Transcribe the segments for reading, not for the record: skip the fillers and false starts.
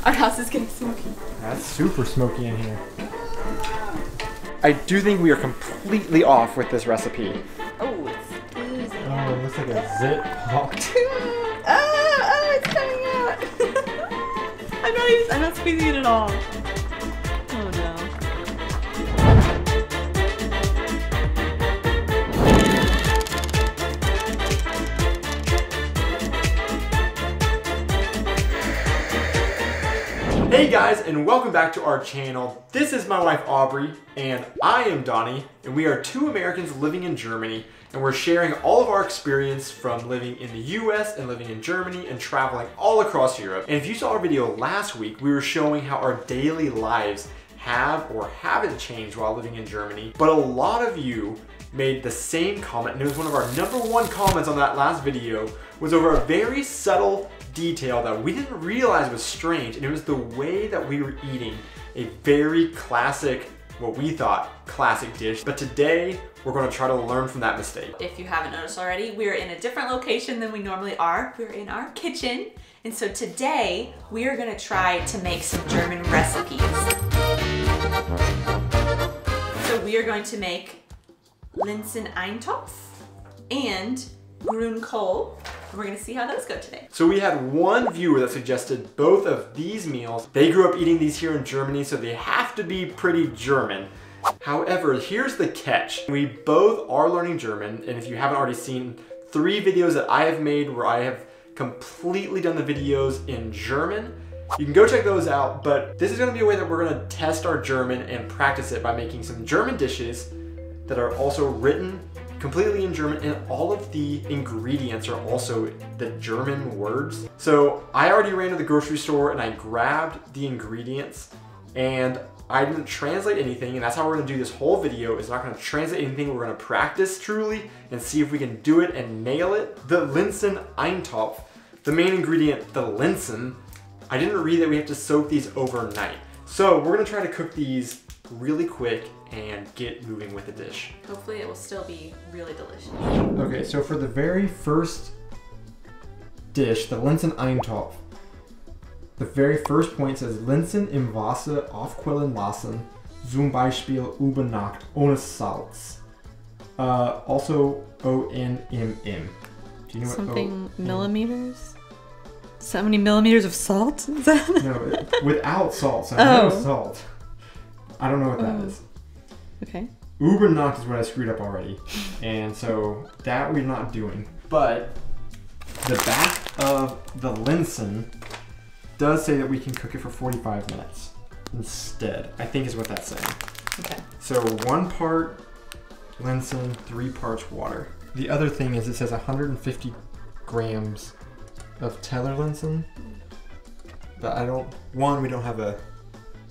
Our house is getting smoky. That's super smoky in here. I do think we are completely off with this recipe. Oh, it's oozing. Oh, it looks like a zit pop. Oh, it's coming out. I'm not squeezing it at all. Oh no. Hey guys, and welcome back to our channel. This is my wife Aubrey, and I am Donnie, and we are two Americans living in Germany, and we're sharing all of our experience from living in the US and living in Germany and traveling all across Europe. And if you saw our video last week, we were showing how our daily lives have or haven't changed while living in Germany. But a lot of you made the same comment, and it was one of our #1 comments on that last video, was over a very subtle detail that we didn't realize was strange, and it was the way that we were eating a very classic, what we thought, classic dish. But today, we're gonna try to learn from that mistake. If you haven't noticed already, we're in a different location than we normally are. We're in our kitchen. And so today, we are gonna try to make some German recipes. So we are going to make Linsen-Eintopf and Grünkohl. And we're gonna see how those go today. So we had one viewer that suggested both of these meals. They grew up eating these here in Germany, so they have to be pretty German. However, here's the catch. We both are learning German, and if you haven't already seen 3 videos that I have made where I have completely done the videos in German, you can go check those out, but this is gonna be a way that we're gonna test our German and practice it by making some German dishes that are also written completely in German, and all of the ingredients are also the German words. So I already ran to the grocery store and I grabbed the ingredients, and I didn't translate anything, and that's how we're gonna do this whole video. Is not gonna translate anything. We're gonna practice truly and see if we can do it and nail it. The Linsen-Eintopf, the main ingredient, the Linsen, I didn't read that we have to soak these overnight. So we're gonna try to cook these really quick and get moving with the dish. Hopefully it will still be really delicious. Okay, so for the very first dish, the Linsen-Eintopf, the very first point says Linsen im Wasser aufquellen lassen, zum Beispiel über Nacht ohne Salz. Also ONMM. Do you know something what millimeters? So many millimeters of salt? Is that? No, without salt, so no salt. I don't know what that is. Okay. Über Nacht is what I screwed up already. And so that we're not doing. But the back of the Linsen does say that we can cook it for 45 minutes instead, I think is what that's saying. Okay. So 1 part Linsen, 3 parts water. The other thing is it says 150 grams of Teller Linsen. But we don't have a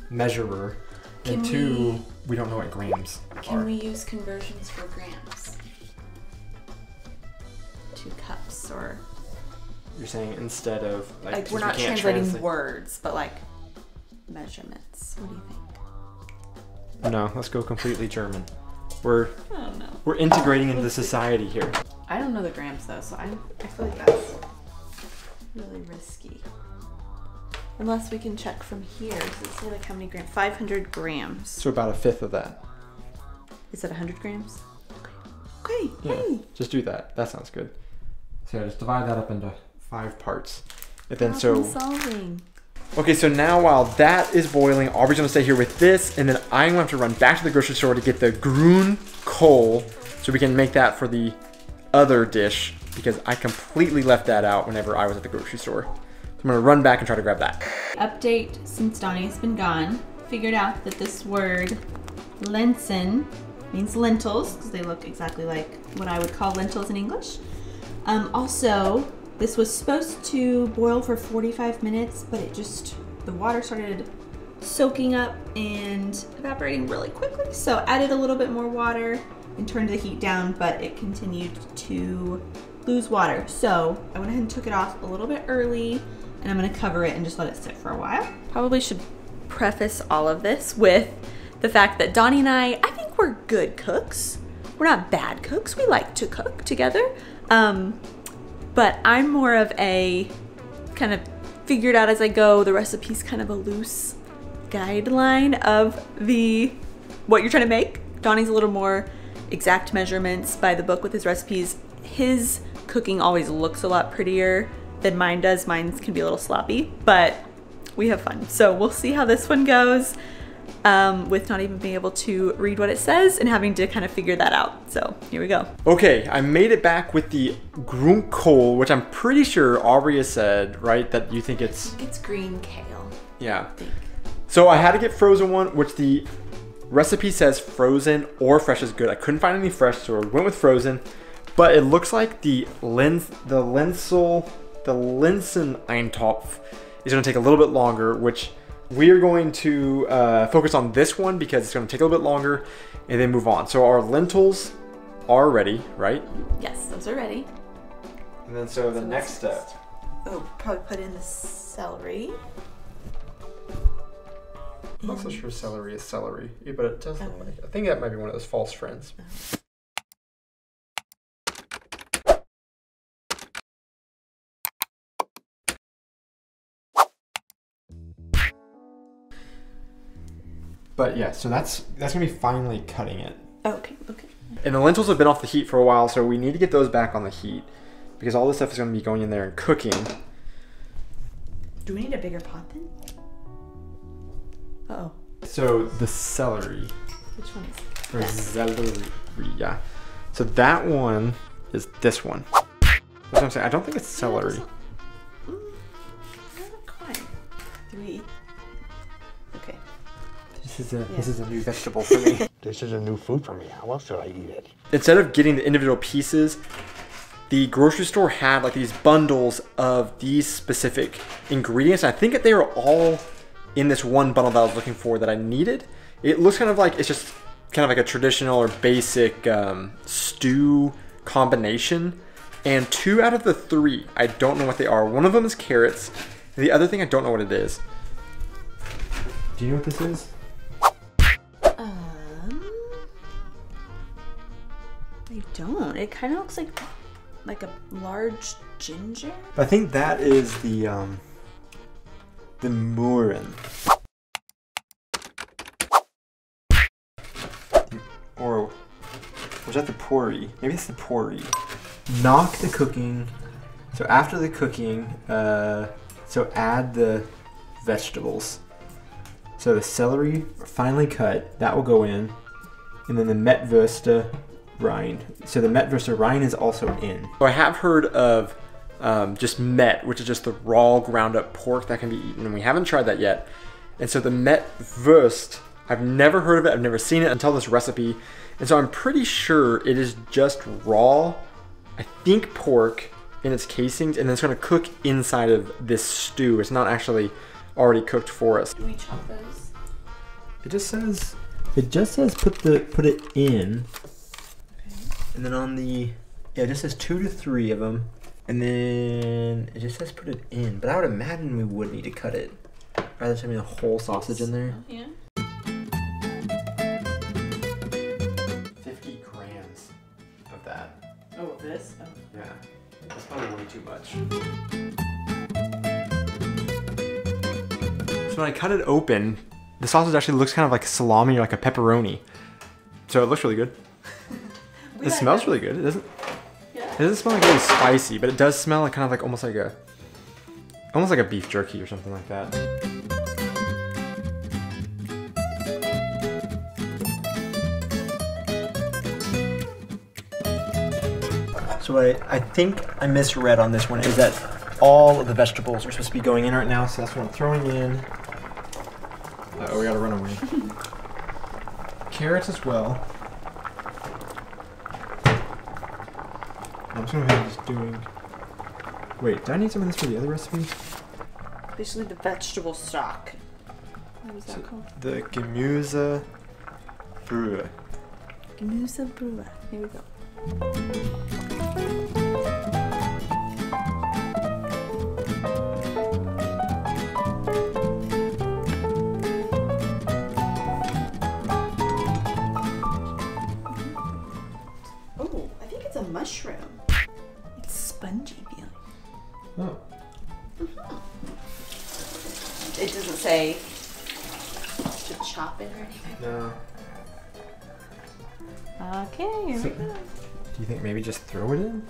measurer. And 2, we don't know what grams are. Can we use conversions for grams? 2 cups or... You're saying instead of... Like we're not translating words, but like measurements. What do you think? No, let's go completely German. I don't know. We're integrating into the society here. I don't know the grams though, so I feel like that's really risky. Unless we can check from here. Does it say like how many grams? 500 grams. So about 1/5 of that. Is it 100 grams? Okay. Yeah, hey. just do that. That sounds good. So just divide that up into 5 parts. And then Solving. Okay, so now while that is boiling, Aubrey's gonna stay here with this, and then I'm gonna have to run back to the grocery store to get the Grünkohl so we can make that for the other dish, because I completely left that out whenever I was at the grocery store. I'm gonna run back and try to grab that. Update since Donnie has been gone. Figured out that this word Linsen means lentils, because they look exactly like what I would call lentils in English. Also, this was supposed to boil for 45 minutes, but the water started soaking up and evaporating really quickly. So added a little bit more water and turned the heat down, but it continued to lose water. So I went ahead and took it off a little bit early, and I'm gonna cover it and just let it sit for a while. Probably should preface all of this with the fact that Donnie and I think we're good cooks. We're not bad cooks. We like to cook together. But I'm more of a kind of figured out as I go. The recipe's kind of a loose guideline of what you're trying to make. Donnie's a little more exact measurements by the book with his recipes. His cooking always looks a lot prettier than mine does. Mine can be a little sloppy, but we have fun. So we'll see how this one goes with not even being able to read what it says and having to kind of figure that out. So here we go. Okay, I made it back with the grünkohl, which I'm pretty sure Aubrey has said, right, that you think it's... I think it's green kale. Yeah. So I had to get frozen one, which the recipe says frozen or fresh is good. I couldn't find any fresh, so I went with frozen. But it looks like the Linseneintopf is going to take a little bit longer, which we are going to focus on this one because it's going to take a little bit longer and then move on. So our lentils are ready, right? Yes, those are ready. And then so the next step. Oh, probably put in the celery. I'm not so sure celery is celery, but it does look like, I think that might be one of those false friends. But yeah, so that's gonna be finally cutting it. Okay. And the lentils have been off the heat for a while, so we need to get those back on the heat because all this stuff is gonna be going in there and cooking. Do we need a bigger pot then? Uh-oh. So the celery. Which one is it? Or celery, yeah. So that one is this one. That's what I'm saying. I don't think it's celery. Not quite. 3. Okay. This is a new vegetable for me. This is a new food for me. How else should I eat it? Instead of getting the individual pieces, the grocery store had like these bundles of these specific ingredients. I think that they were all in this one bundle that I was looking for that I needed. It looks kind of like it's just kind of like a traditional or basic stew combination. And 2 out of the 3, I don't know what they are. One of them is carrots. The other thing, I don't know what it is. Do you know what this is? I don't. It kind of looks like a large ginger. I think that is the Murin. Or was that the pori? Maybe it's the pori. Knock the cooking. So after the cooking, so add the vegetables. So the celery finely cut, that will go in, and then the Mettwürste rind. So the Mettwürste rind is also in. So I have heard of just Met, which is just the raw ground up pork that can be eaten, and we haven't tried that yet. And so the Mettwürste, I've never heard of it, I've never seen it until this recipe, and so I'm pretty sure it is just raw, I think pork in its casings, and then it's going to cook inside of this stew. It's not actually already cooked for us. Do we chop those? It just says put it in. And then on the, yeah, it just says 2 to 3 of them. And then it just says put it in. But I would imagine we would need to cut it rather than having a whole sausage in there. Yeah. 50 grams of that. Oh, this? Oh. Yeah, that's probably way too much. So when I cut it open, the sausage actually looks kind of like salami or like a pepperoni. So it looks really good. It smells really good. It doesn't. Yeah. It doesn't smell like really spicy, but it does smell like kind of like almost like a beef jerky or something like that. So I think I misread on this one is that all of the vegetables are supposed to be going in right now, so that's what I'm throwing in. Oh, we gotta run away. Carrots as well. I'm just gonna just doing. Wait, do I need some of this for the other recipe? Basically the vegetable stock. What is that called? The Gemüsebrühe. Gemüsebrühe. Here we go. Oh, I think it's a mushroom. It's spongy feeling. Oh. say to chop it or anything. No. Okay, here we go. Do you think maybe just throw it in?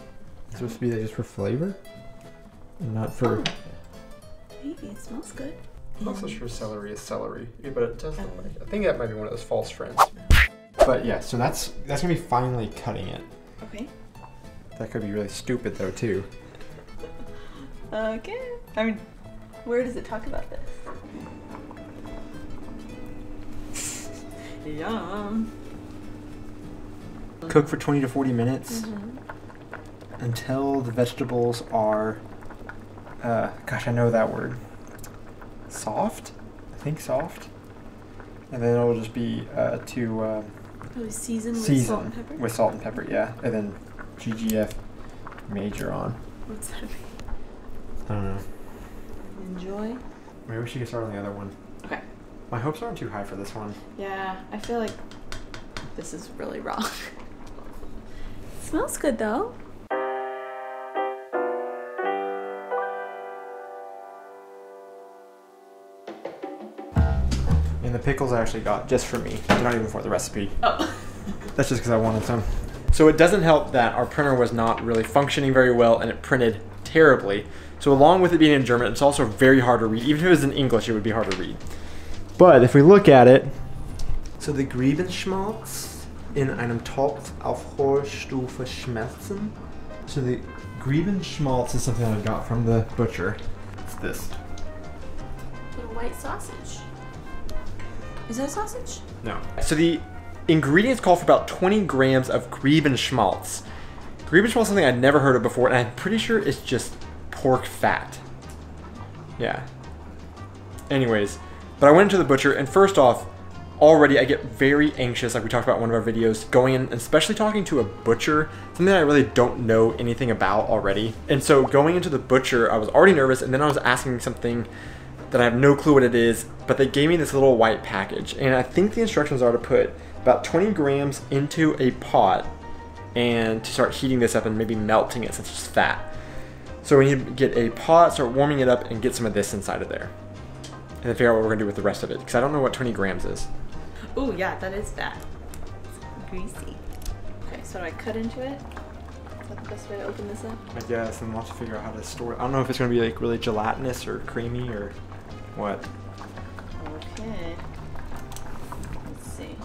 It's supposed to be just for flavor? And not for... Maybe, it smells good. I'm not so sure celery is celery, but it does look like it. I think that might be one of those false friends. But yeah, so that's gonna be finally cutting it. Okay. That could be really stupid though too. Okay. I mean, where does it talk about this? Yum. Cook for 20 to 40 minutes until the vegetables are, gosh, I know that word. Soft? I think soft. And then it'll just be Season with salt and pepper? With salt and pepper, yeah. And then GGF major on. What's that mean? I don't know. Enjoy? Maybe we should get started on the other one. Okay. My hopes aren't too high for this one. Yeah, I feel like this is really wrong. Smells good though. And the pickles I actually got just for me. They're not even for the recipe. Oh. That's just because I wanted some. So it doesn't help that our printer was not really functioning very well and it printed terribly. So along with it being in German, it's also very hard to read. Even if it was in English, it would be hard to read. But if we look at it, so the Griebenschmalz in einem Topf auf hoher Stufe schmelzen. So the Griebenschmalz is something I got from the butcher. It's this. Little white sausage. Is that a sausage? No. So the ingredients call for about 20 grams of Griebenschmalz. Griebenschmalz is something I'd never heard of before, and I'm pretty sure it's just pork fat. Yeah. Anyways, but I went into the butcher, and first off, already I get very anxious, like we talked about in one of our videos, going in, especially talking to a butcher, something that I really don't know anything about already. And so going into the butcher, I was already nervous, and then I was asking something that I have no clue what it is, but they gave me this little white package. And I think the instructions are to put about 20 grams into a pot and to start heating this up and maybe melting it since it's fat. So we need to get a pot, start warming it up, and get some of this inside of there. And then figure out what we're gonna do with the rest of it, because I don't know what 20 grams is. Oh yeah, that is fat. It's greasy. Okay, so do I cut into it? Is that the best way to open this up? I guess, and we'll have to figure out how to store it. I don't know if it's gonna be like really gelatinous or creamy or what. Okay. Let's see.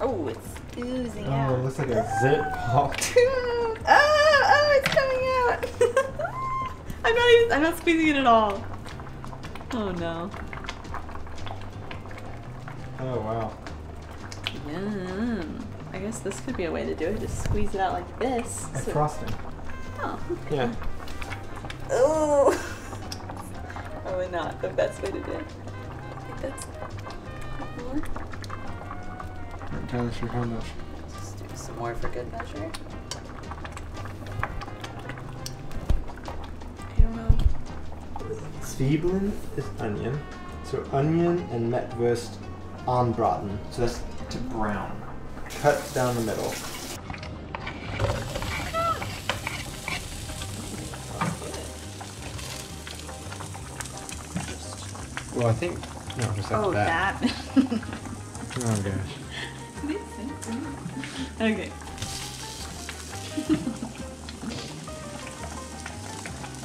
Oh, it's oozing out. Oh, it looks like a zit pop. Oh, it's coming out. I'm not squeezing it at all. Oh no. Oh wow. Yum. I guess this could be a way to do it. Just squeeze it out like this. Like frosting. Oh. Yeah. Oh. Probably not the best way to do it. I think that's more. I'm entirely sure how much. Just do some more for good measure. I don't know. Zwiebeln is onion. So onion and Mettwurst anbraten. So that's to brown. Cut down the middle. Well, I think no, just like that. Oh gosh. Okay.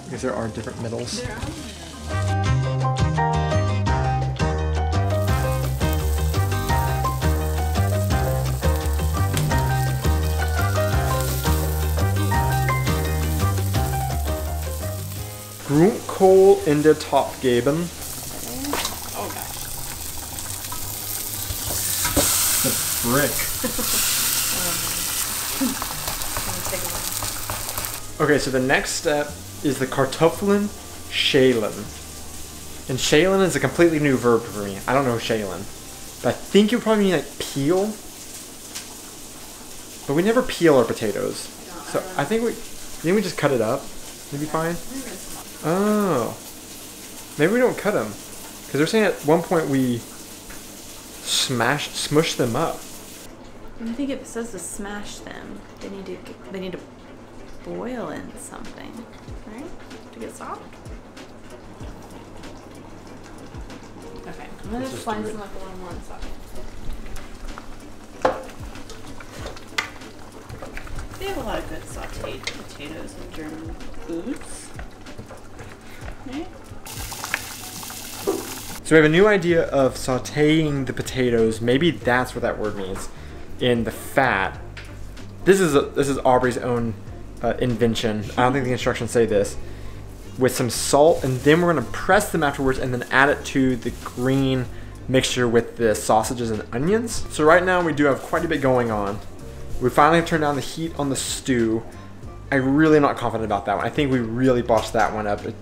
Because there are different middles. There are. Grünkohl in der Topf geben. Oh gosh. The brick. Okay, so the next step is the Kartoffeln schälen. And schälen is a completely new verb for me. I don't know schälen. But I think you probably mean like peel. But we never peel our potatoes. So I think we just cut it up. Maybe fine. Oh. Maybe we don't cut them. Because they're saying at one point we smush them up. I think it says to smash them. They need to boil in something, right? To get soft? I'm gonna just find some like a little more in a second. They have a lot of good sauteed potatoes in German foods. Okay. So we have a new idea of sauteing the potatoes. Maybe that's what that word means. In the fat. This is Aubrey's own invention. I don't think the instructions say this. With some salt, and then we're gonna press them afterwards and then add it to the green mixture with the sausages and onions. So right now we do have quite a bit going on. We finally have turned down the heat on the stew. I really am not confident about that one. I think we really botched that one up. It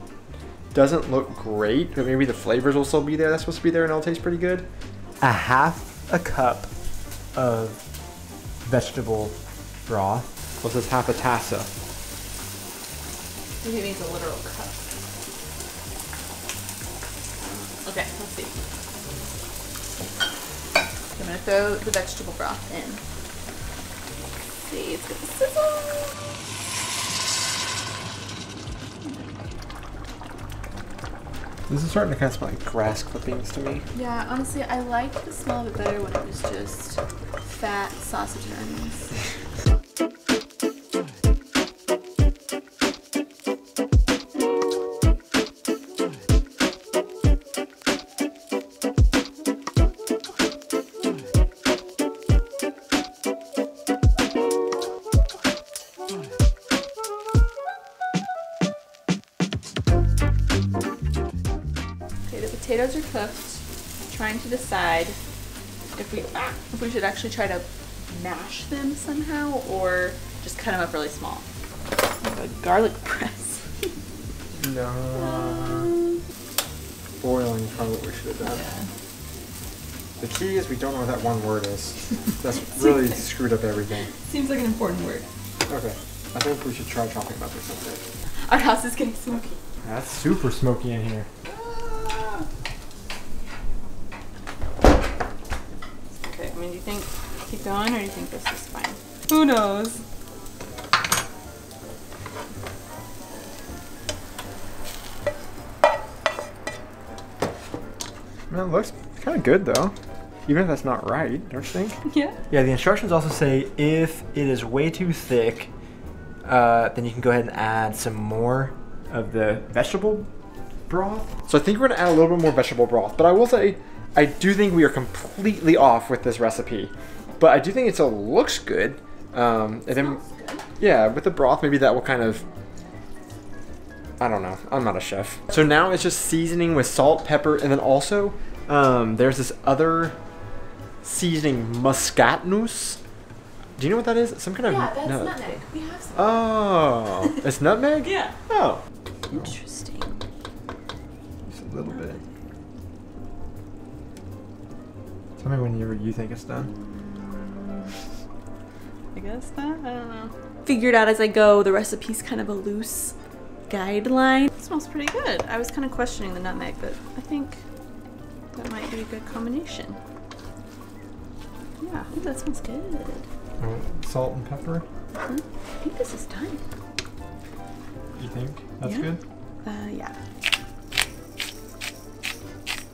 doesn't look great, but maybe the flavors will still be there. That's supposed to be there and it'll taste pretty good. A half a cup of vegetable broth. What's this, half a tassa? Maybe it means a literal cup. Okay, let's see. I'm gonna throw the vegetable broth in. Let's see, it's gonna sizzle. This is starting to kind of smell like grass clippings to me. Yeah, honestly, I like the smell of it better when it was just fat sausage and onions. Potatoes are cooked. I'm trying to decide if we should actually try to mash them somehow or just cut them up really small. Like a garlic press. No. Boiling is probably what we should have done. Yeah. The key is we don't know what that one word is. That's really screwed up everything. Seems like an important word. Okay. I think we should try chopping them up or something. Our house is getting smoky. That's super smoky in here. Okay, I mean, do you think keep going or do you think this is fine? Who knows? Man, it looks kind of good though. Even if that's not right, don't you think? Yeah. Yeah, the instructions also say if it is way too thick, then you can go ahead and add some more of the vegetable broth. So I think we're gonna add a little bit more vegetable broth, but I will say, I do think we are completely off with this recipe, but I do think it still looks good. And then, good. Yeah, with the broth, maybe that will kind of, I don't know, I'm not a chef. So now it's just seasoning with salt, pepper, and then also, there's this other seasoning, muskatnuss. Do you know what that is? Some kind of Yeah, that's nutmeg. We have some. Oh, it's nutmeg? Yeah. Oh. Interesting. Just a little bit. Tell me whenever you think it's done. I guess not. I don't know. Figured out as I go, the recipe's kind of a loose guideline. It smells pretty good. I was kind of questioning the nutmeg, but I think that might be a good combination. Yeah, I think that smells good. Salt and pepper? I think this is done. You think that's Yeah. good? Yeah.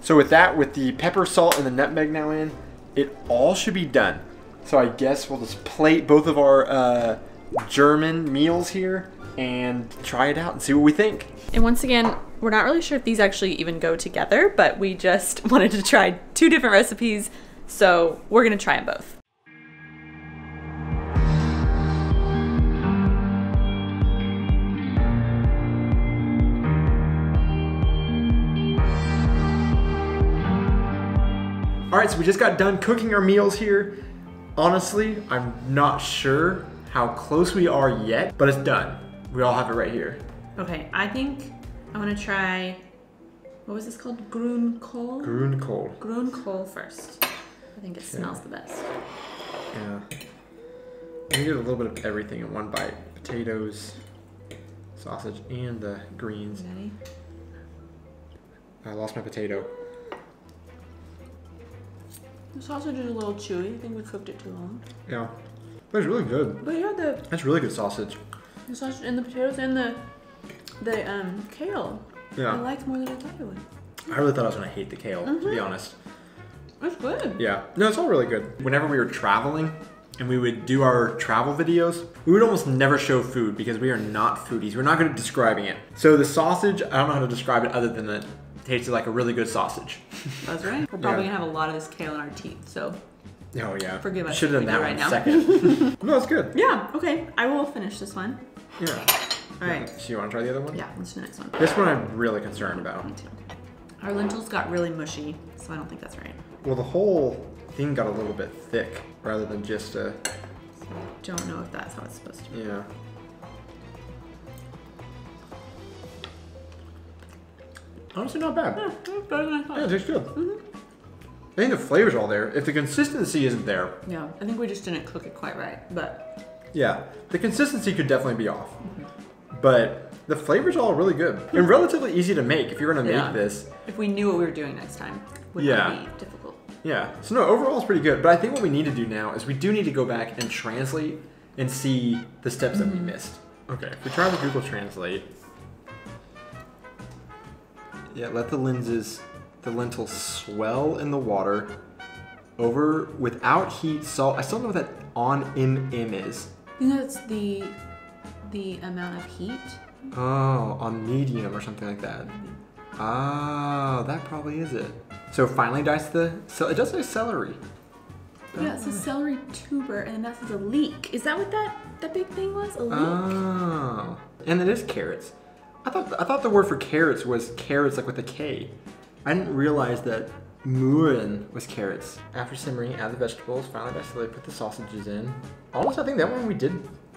So with that, with the pepper, salt, and the nutmeg now in, it all should be done. So I guess we'll just plate both of our German meals here and try it out and see what we think. And once again, we're not really sure if these actually even go together, but we just wanted to try 2 different recipes, so we're gonna try them both. All right, so we just got done cooking our meals here. Honestly, I'm not sure how close we are yet, but it's done. We all have it right here. Okay, I think I want to try, what was this called? Grünkohl? Grünkohl. Grünkohl first. I think it smells the best. Yeah. I can get a little bit of everything in one bite. Potatoes, sausage, and the greens. Ready? I lost my potato. The sausage is a little chewy. I think we cooked it too long. Yeah. But it's really good. But yeah, That's really good sausage. the sausage and the potatoes and the kale. Yeah. I liked more than I thought it would. I really thought I was gonna hate the kale, to be honest. It's good. Yeah, no, it's all really good. Whenever we were traveling and we would do our travel videos, we would almost never show food because we are not foodies. We're not good at describing it. So the sausage, I don't know how to describe it other than that it tasted like a really good sausage. That's right. We're probably gonna have a lot of this kale in our teeth, so. Oh yeah. Forgive us. Should have done that right one now. second. No, it's good. Yeah, okay. I will finish this one. Yeah. All right. So you want to try the other one? Yeah, let's do the next one. This one I'm really concerned about. Me too. Our lentils got really mushy, so I don't think that's right. Well, the whole thing got a little bit thick rather than just a... Don't know if that's how it's supposed to be. Yeah. Honestly, not bad. Yeah, it's better than I thought. Yeah, it tastes good. I think the flavor's all there. If the consistency isn't there, Yeah, I think we just didn't cook it quite right, but. yeah, the consistency could definitely be off. But the flavor's all really good. And relatively easy to make if you're gonna make this. If we knew what we were doing next time, would not be difficult. Yeah, so no, overall it's pretty good. But I think what we need to do now is we do need to go back and translate and see the steps that we missed. Okay, if we try to Google Translate. Yeah, let the lentils swell in the water over without heat, salt. I still don't know what that on is. You know, it's the amount of heat. Oh, on medium or something like that. Oh, that probably is it. So finally dice it does say celery. Yeah, it says celery tuber, and that says a leek. Is that what that big thing was? A leek? Oh, and it is carrots. I thought the word for carrots was carrots like with a K. I didn't realize that murin was carrots. After simmering, add the vegetables. Finally dice celery, put the sausages in. Almost, I think that one we did.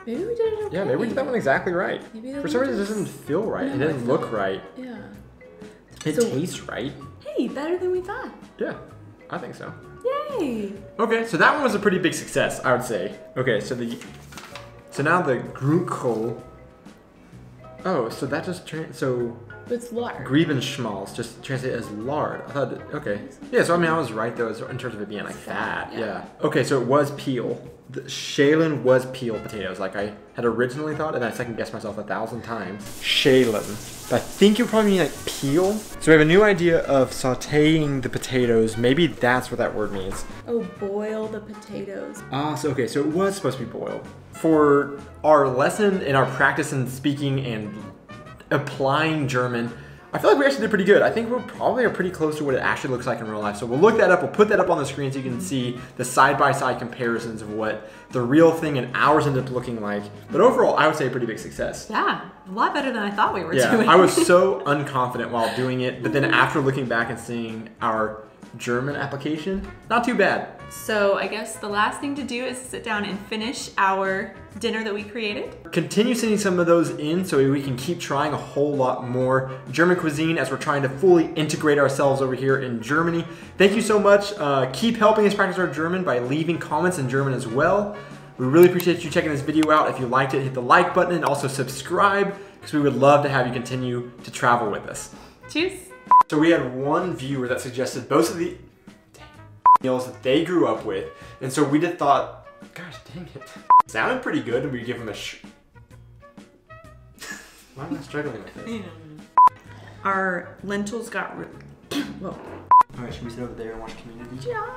Maybe we did it okay. Yeah, maybe we did that one exactly right. Maybe that for some one reason, it doesn't feel right. No, it didn't look right. Yeah. It tastes right. Hey, better than we thought. Yeah, I think so. Yay! Okay, so that one was a pretty big success, I would say. Okay, so now the grünkohl. Oh, so that just It's lard. Griebenschmalz just translate as lard. I thought, okay. Yeah, so I mean, I was right though in terms of it being like fat. Yeah. Okay, so it was peel. The Schälen was peeled potatoes, like I had originally thought, and I second guessed myself 1,000 times. Schälen. But I think you probably mean like peel. So we have a new idea of sauteing the potatoes. Maybe that's what that word means. Oh, boil the potatoes. Ah, so okay, so it was supposed to be boiled. For our lesson in our practice in speaking and applying German, I feel like we actually did pretty good. I think we probably are pretty close to what it actually looks like in real life. So we'll look that up. We'll put that up on the screen so you can see the side-by-side comparisons of what the real thing and ours ended up looking like. But overall, I would say a pretty big success. Yeah, a lot better than I thought we were Yeah, doing. I was so unconfident while doing it. But then after looking back and seeing our German application, not too bad. So I guess the last thing to do is sit down and finish our dinner that we created. Continue sending some of those in so we can keep trying a whole lot more German cuisine as we're trying to fully integrate ourselves over here in Germany. Thank you so much. Keep helping us practice our German by leaving comments in German as well. We really appreciate you checking this video out. If you liked it, hit the like button and also subscribe because we would love to have you continue to travel with us. Cheers. So we had one viewer that suggested both of the meals that they grew up with, and so we just thought, gosh dang it, sounded pretty good, and we give them a Why am I struggling with this? Our lentils got whoa. Alright, should we sit over there and watch Community? Yeah.